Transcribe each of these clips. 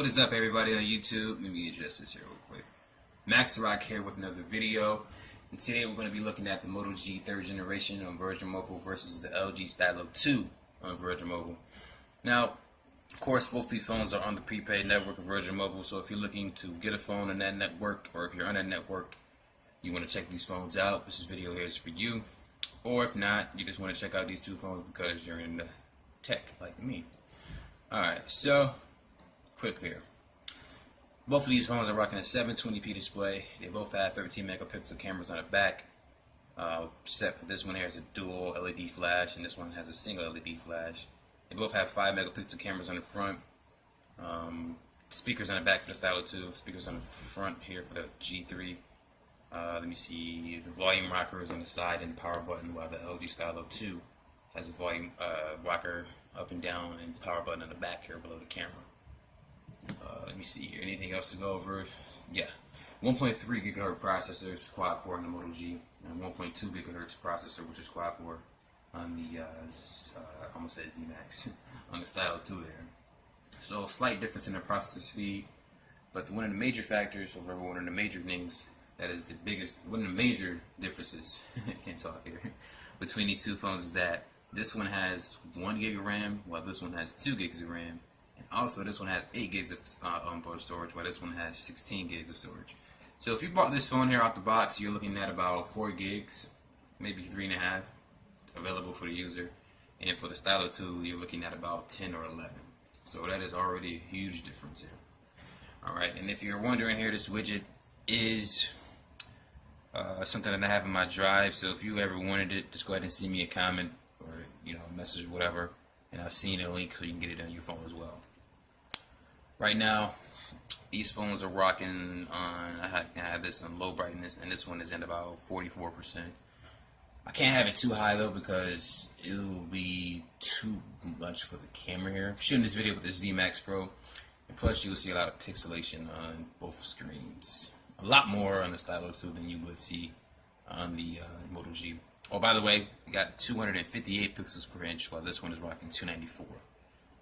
What is up, everybody on YouTube? Let me adjust this here real quick. Max the Rock here with another video. And today we're going to be looking at the Moto G 3rd generation on Virgin Mobile versus the LG Stylo 2 on Virgin Mobile. Now, of course, both these phones are on the prepaid network of Virgin Mobile, so if you're looking to get a phone on that network, or if you're on that network, you want to check these phones out, this video here is for you. Or if not, you just want to check out these two phones because you're in the tech like me. Alright, so quick here. Both of these phones are rocking a 720p display. They both have 13 megapixel cameras on the back. Except for this one here has a dual LED flash, and this one has a single LED flash. They both have 5 megapixel cameras on the front. Speakers on the back for the Stylo 2. Speakers on the front here for the G3. Let me see. The volume rocker is on the side and the power button, while the LG Stylo 2 has a volume rocker up and down and power button on the back here below the camera. Let me see here. Anything else to go over? Yeah. 1.3 gigahertz processors, quad core on the Moto G, and 1.2 gigahertz processor, which is quad core on the, I almost said Z-Max, on the Stylo 2 there. So, slight difference in the processor speed, but one of the major factors, or one of the major things that is the biggest, one of the major differences, I can't talk here, between these two phones is that this one has 1 gig of RAM, while this one has 2 gigs of RAM. Also, this one has 8 gigs of onboard storage, while this one has 16 gigs of storage. So if you bought this phone here out the box, you're looking at about 4 gigs, maybe 3.5, available for the user. And for the Stylo 2, you're looking at about 10 or 11. So that is already a huge difference here. Alright, and if you're wondering here, this widget is something that I have in my drive. So if you ever wanted it, just go ahead and send me a comment or a message or whatever, and I'll send you a link so you can get it on your phone as well. Right now, these phones are rocking on, I have this on low brightness, and this one is at about 44%. I can't have it too high though because it will be too much for the camera here. I'm shooting this video with the Z-Max Pro, and plus you will see a lot of pixelation on both screens. A lot more on the Stylo 2 than you would see on the Moto G. Oh, by the way, we got 258 pixels per inch, while this one is rocking 294.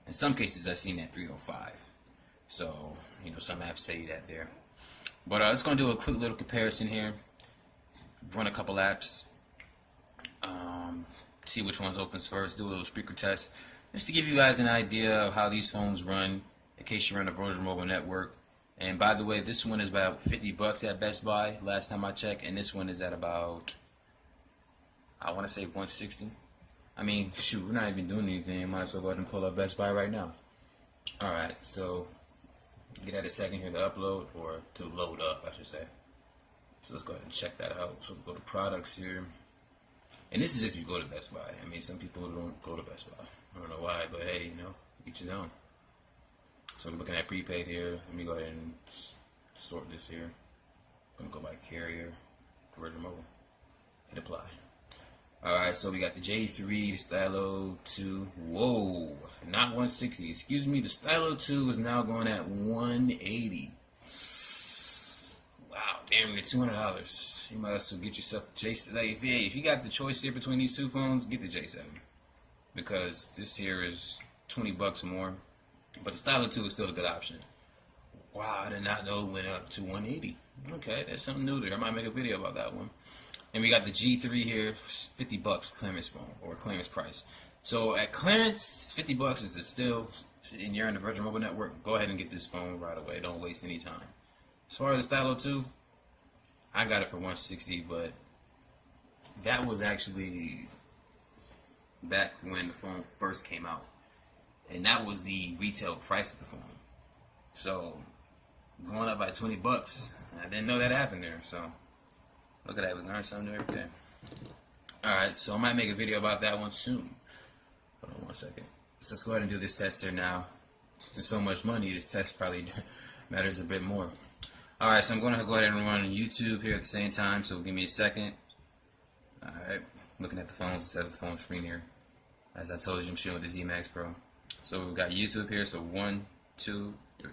In some cases, I've seen that 305. So, some apps say that there. But let's go and do a quick little comparison here. Run a couple apps. See which ones opens first. Do a little speaker test. Just to give you guys an idea of how these phones run, in case you run a Virgin Mobile network. And by the way, this one is about 50 bucks at Best Buy, last time I checked. And this one is at about, I want to say 160. I mean, shoot, we're not even doing anything. Might as well go ahead and pull up Best Buy right now. Alright, so get at a second here to upload, or to load up, I should say. So let's go ahead and check that out. So we'll go to products here. And this is if you go to Best Buy. I mean, some people don't go to Best Buy. I don't know why, but hey, each his own. So we're looking at prepaid here. Let me go ahead and sort this here. I'm going to go by carrier, Virgin Mobile, hit apply. Alright, so we got the J3, the Stylo 2. Whoa, not 160. Excuse me, the Stylo 2 is now going at 180. Wow, damn near $200. You might as well get yourself a J7. Like, if you got the choice here between these two phones, get the J7. Because this here is 20 bucks more. But the Stylo 2 is still a good option. Wow, I did not know it went up to 180. Okay, that's something new there. I might make a video about that one. And we got the G3 here, 50 bucks clearance phone, or clearance price. So at clearance, 50 bucks is still, and you're in the Virgin Mobile network, go ahead and get this phone right away. Don't waste any time. As far as the Stylo 2, I got it for 160, but that was actually back when the phone first came out. And that was the retail price of the phone. So, going up by 20 bucks, I didn't know that happened there, so. Look at that, we learned something new every day. Alright, so I might make a video about that one soon. Hold on one second. So let's go ahead and do this test here now. Since there's so much money, this test probably matters a bit more. Alright, so I'm going to go ahead and run YouTube here at the same time, so give me a second. Alright, looking at the phones instead of the phone screen here. As I told you, I'm shooting with the Z-Max Pro. So we've got YouTube here, so 1, 2, 3.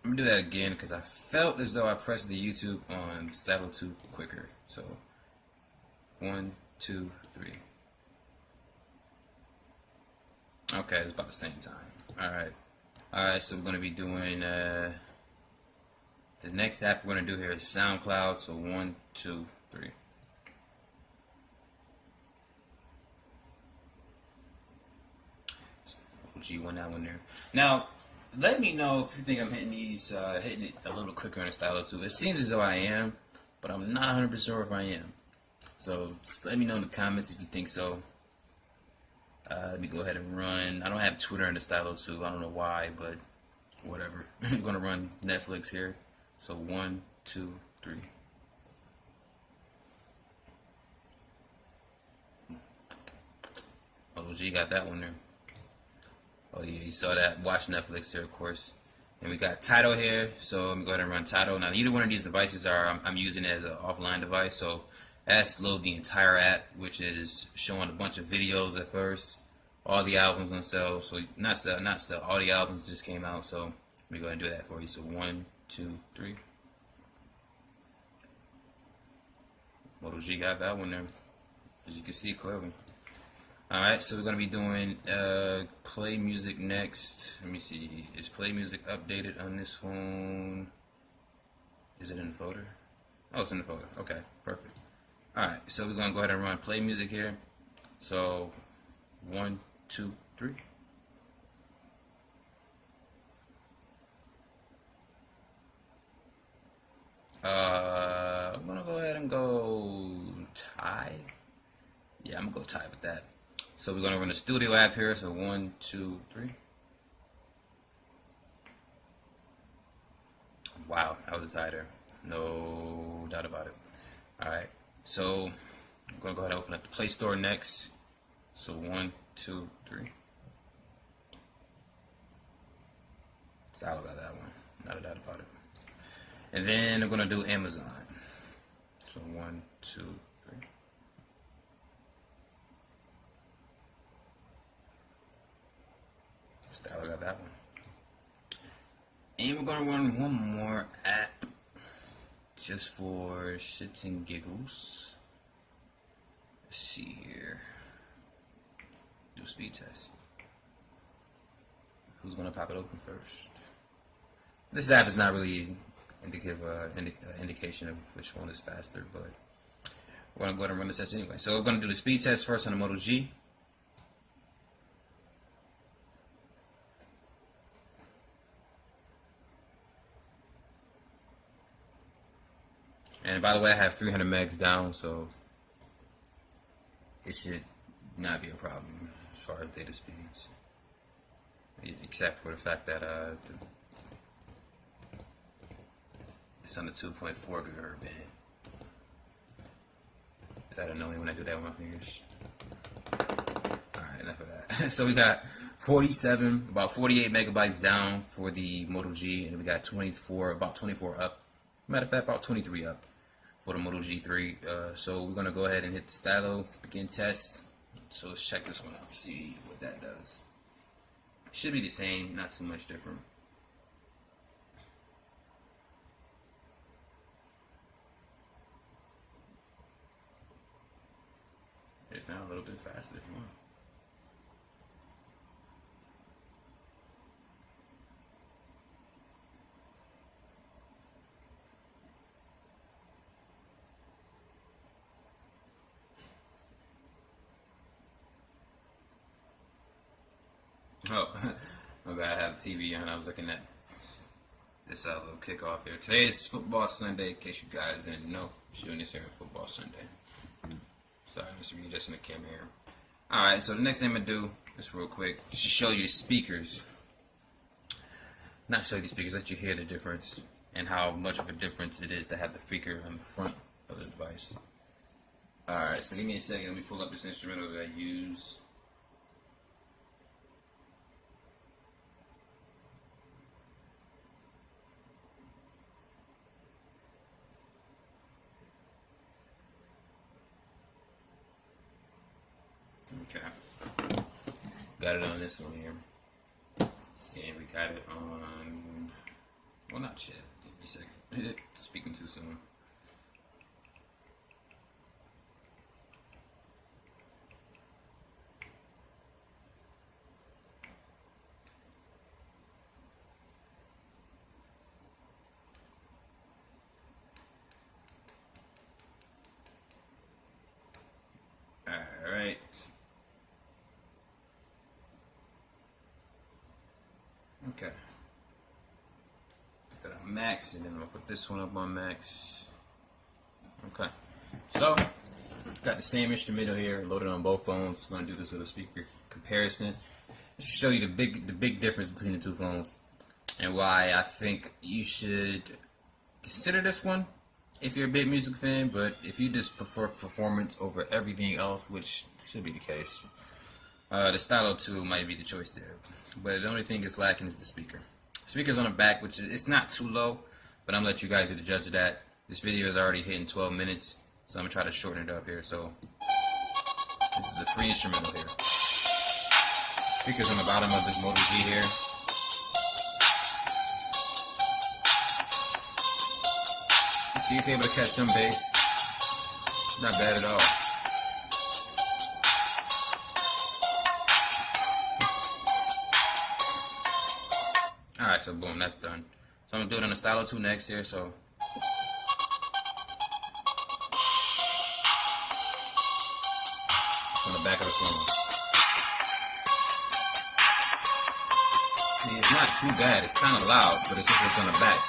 I'm gonna do that again because I felt as though I pressed the YouTube on the Stylo 2 quicker. So 1, 2, 3. Okay, it's about the same time. Alright. Alright, so we're going to be doing, the next app we're going to do here is SoundCloud. So 1, 2, 3. G1, that one there. Now, let me know if you think I'm hitting it a little quicker in the Stylo too. It seems as though I am, but I'm not 100% sure if I am. So just let me know in the comments if you think so. Let me go ahead and run. I don't have Twitter in the Stylo too. I don't know why, but whatever. I'm gonna run Netflix here. So 1, 2, 3. Oh, G got that one there. Oh yeah, you saw that. Watch Netflix here, of course. And we got Stylo here, so let me go ahead and run Stylo. Now, either one of these devices I'm using it as an offline device, so it has to load the entire app, which is showing a bunch of videos at first, all the albums on sale. So not sell, all the albums just came out. So let me go ahead and do that for you. So 1, 2, 3. Moto G got that one there, as you can see clearly. Alright, so we're going to be doing play music next. Let me see. Is play music updated on this phone? Is it in the folder? Oh, it's in the folder. Okay, perfect. Alright, so we're going to go ahead and run play music here. So 1, 2, 3. I'm going to go ahead and go tie. Yeah, I'm going to go tie with that. So we're going to run the studio app here. So 1, 2, 3. Wow, that was a tie there. No doubt about it. Alright, so I'm going to go ahead and open up the Play Store next. So 1, 2, 3. Stylo got that one. Not a doubt about it. And then I'm going to do Amazon. So 1, 2, 3. Stylo got that one. And we're going to run one more app just for shits and giggles. Let's see here. Do a speed test. Who's going to pop it open first? This app is not really indication of which phone is faster, but we're going to go ahead and run the test anyway. So we're going to do the speed test first on the Moto G. And by the way, I have 300 megs down, so it should not be a problem as far as data speeds, except for the fact that it's on the 2.4 gigahertz band. Is that annoying when I do that with my fingers? Alright, enough of that. So we got 47, about 48 megabytes down for the Moto G, and we got 24, about 24 up. Matter of fact, about 23 up for the Moto G3. So we're gonna go ahead and hit the Stylo, begin test. So let's check this one out, see what that does. Should be the same, not too much different. It's now a little bit faster if you want. Oh, okay, I have the TV on. I was looking at this little kickoff here. Today is Football Sunday, in case you guys didn't know. Shooting this here on Football Sunday. Sorry, Mr. Reed, just in the camera here. Alright, so the next thing I'm going to do, just real quick, is to show you the speakers. Not show you the speakers, let you hear the difference and how much of a difference it is to have the speaker on the front of the device. Alright, so give me a second. Let me pull up this instrumental that I use. Okay. Got it on this one here. And we got it on, well, not yet. Give me a second. Speaking too soon. Alright. Okay. Put that on max, and then I'm gonna put this one up on max. Okay. So, got the same instrumental here, loaded on both phones. I'm gonna do this little speaker comparison. Just to show you the big difference between the two phones, and why I think you should consider this one if you're a big music fan. But if you just prefer performance over everything else, which should be the case, the Stylo 2 might be the choice there. But the only thing that's lacking is the speaker. Speaker's on the back, which is, it's not too low, but I'm gonna let you guys be the judge of that. This video is already hitting 12 minutes, so I'm gonna try to shorten it up here. So this is a free instrumental here. Speaker's on the bottom of this Moto G here. See, it's able to catch some bass. It's not bad at all. Alright, so boom, that's done. So I'm gonna do it on the Stylo 2 next here, so it's on the back of the phone. See, it's not too bad, it's kinda loud, but it's just on the back.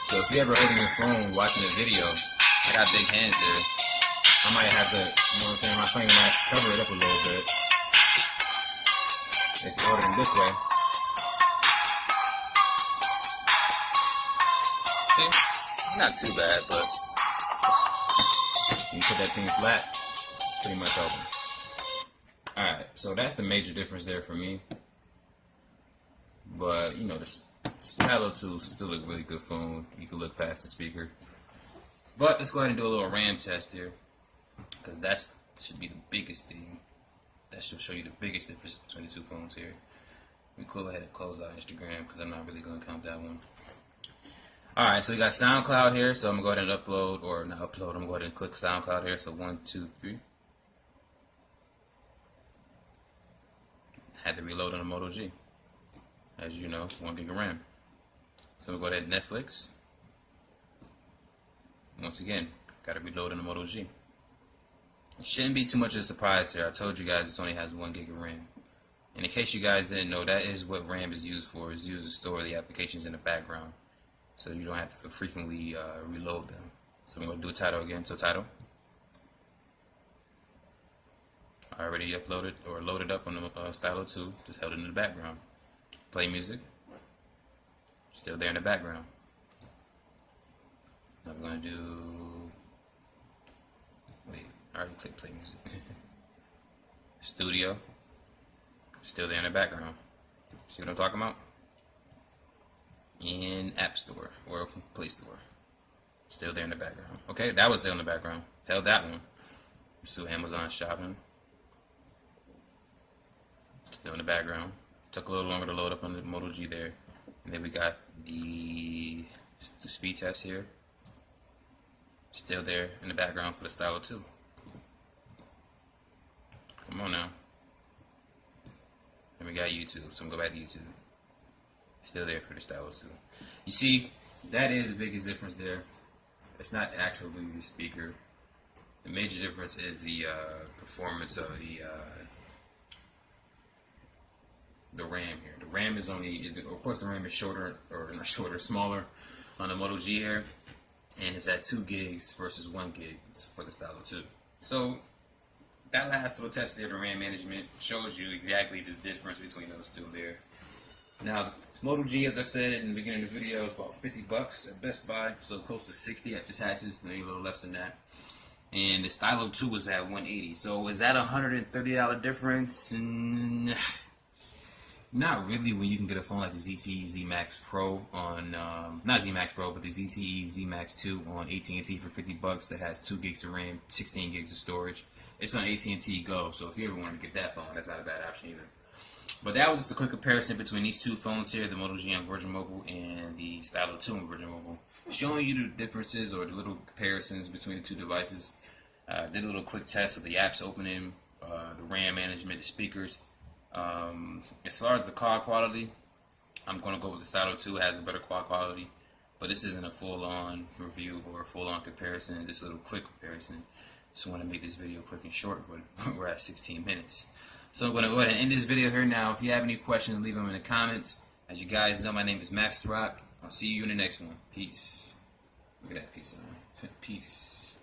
So if you're ever holding your phone watching a video, I got big hands there, I might have to, you know what I'm saying, my finger might cover it up a little bit. If you hold it this way. See, it's not too bad, but when you put that thing flat, it's pretty much open. Alright, so that's the major difference there for me. But, you know, the Stylo 2 is still a really good phone. You can look past the speaker. But let's go ahead and do a little RAM test here, because that should be the biggest thing. That should show you the biggest difference between the two phones here. We go ahead and close out Instagram, because I'm not really going to count that one. Alright, so we got SoundCloud here, so I'm going to go ahead and upload, or not upload, I'm going to go ahead and click SoundCloud here, so 1, 2, 3. Had to reload on the Moto G. As you know, 1 gig of RAM. So we'll go ahead and Netflix. Once again, got to reload on the Moto G. It shouldn't be too much of a surprise here. I told you guys this only has 1 gig of RAM. And in case you guys didn't know, that is what RAM is used for. It's used to store the applications in the background, so you don't have to frequently reload them. So I'm going to do a title again. So title. I already uploaded or loaded up on the Stylo 2. Just held it in the background. Play music. Still there in the background. I'm going to do... Wait, I already clicked play music. Studio. Still there in the background. See what I'm talking about? In App Store or Play Store. Still there in the background. Okay, that was there in the background. Held that one. Let's do Amazon shopping. Still in the background. Took a little longer to load up on the Moto G there. And then we got the speed test here. Still there in the background for the Stylo 2. Come on now. And we got YouTube, so I'm going to go back to YouTube. Still there for the Stylo 2. You see, that is the biggest difference there. It's not actually the speaker. The major difference is the performance of the RAM here. The RAM is only, of course the RAM is shorter, or not shorter, smaller on the Moto G here. And it's at 2 gigs versus 1 gig for the Stylo 2. So that last little test there, the RAM management, shows you exactly the difference between those two there. Now, the Moto G, as I said in the beginning of the video, is about $50 at Best Buy, so close to 60 at this hatches, maybe a little less than that. And the Stylo 2 was at $180. So is that a $130 difference? Not really, when you can get a phone like the ZTE Z Max Pro on, not Z Max Pro, but the ZTE Z Max 2 on AT&T for $50 that has 2 gigs of RAM, 16 gigs of storage. It's on AT&T Go, so if you ever want to get that phone, that's not a bad option either. But that was just a quick comparison between these two phones here, the Moto G on Virgin Mobile and the Stylo 2 on Virgin Mobile, showing you the differences or the little comparisons between the two devices. Did a little quick test of the apps opening, the RAM management, the speakers. As far as the call quality, I'm going to go with the Stylo 2. It has a better call quality, but this isn't a full-on review or a full-on comparison, just a little quick comparison. Just want to make this video quick and short, but we're at 16 minutes. So I'm going to go ahead and end this video here now. If you have any questions, leave them in the comments. As you guys know, my name is Master Rock. I'll see you in the next one. Peace. Look at that peace. Peace.